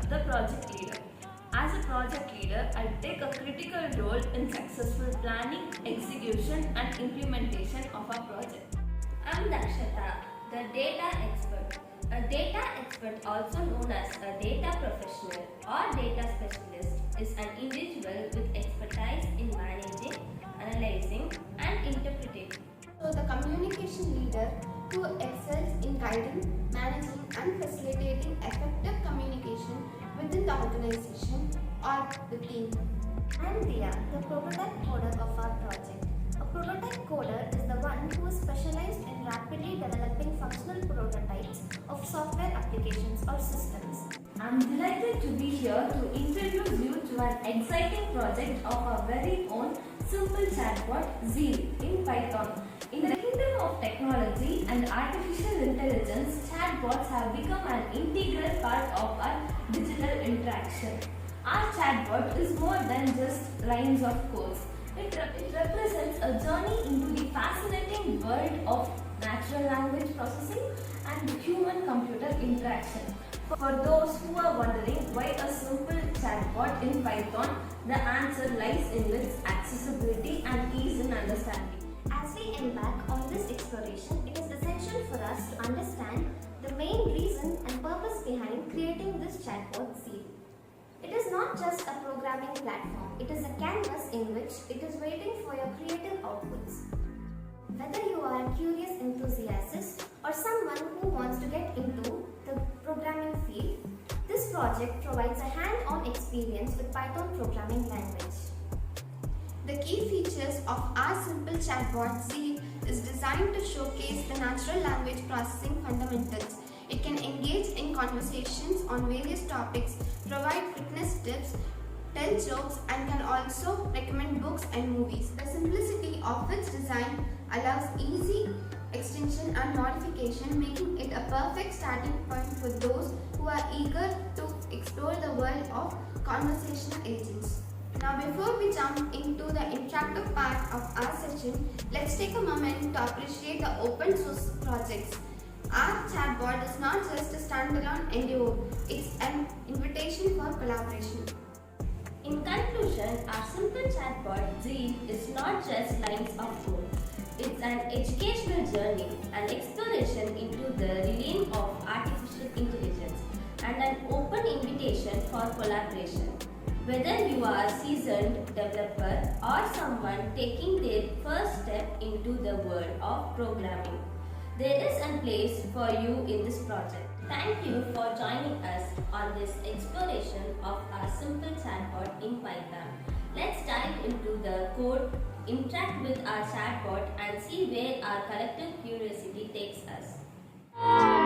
the project leader. As a project leader, I take a critical role in successful planning, execution and implementation of our project. I'm Dakshata, the data expert. A data expert, also known as a data professional or data specialist, is an individual with expertise in managing, analyzing and interpreting. So the communication leader who excels in guiding, managing and facilitating effective communication within the organization or the team. I'm Dheya, the prototype coder of our project. A prototype coder is the one who is specialized in rapidly developing functional prototypes of software applications or systems. I'm delighted to be here to introduce you to an exciting project of our very own simple chatbot ZEAL in Python. In the kingdom of technology and artificial intelligence, chatbots have become an integral part of our digital interaction. Our chatbot is more than just lines of code. It represents a journey into the fascinating world of natural language processing and human-computer interaction. For those who are wondering why a simple chatbot in Python, the answer lies in its accessibility and ease in understanding. As we embark on this exploration, it is essential for us to understand the main reason and purpose behind creating this chatbot ZEAL. It is not just a programming platform, it is a canvas in which it is waiting for your creative outputs. Whether you are a curious enthusiast or someone who wants to get into the programming field, this project provides a hand-on experience with Python programming language. The key features of our simple chatbot ZEAL is designed to showcase the natural language processing fundamentals. It can engage in conversations on various topics, provide fitness tips, tell jokes and can also recommend books and movies. The simplicity of its design allows easy extension and modification, making it a perfect starting point for those who are eager to explore the world of conversational agents. Now before we jump into the interactive part of our session, let's take a moment to appreciate the open source projects. Our chatbot is not just a standalone endeavor, it's an invitation for collaboration. In conclusion, our simple chatbot ZEAL is not just lines of code. It's an educational journey, an exploration into the realm of artificial intelligence, and an open invitation for collaboration. Whether you are a seasoned developer or someone taking their first step into the world of programming, there is a place for you in this project. Thank you for joining us on this exploration of our simple chatbot in Python. Let's dive into the code, interact with our chatbot and see where our collective curiosity takes us.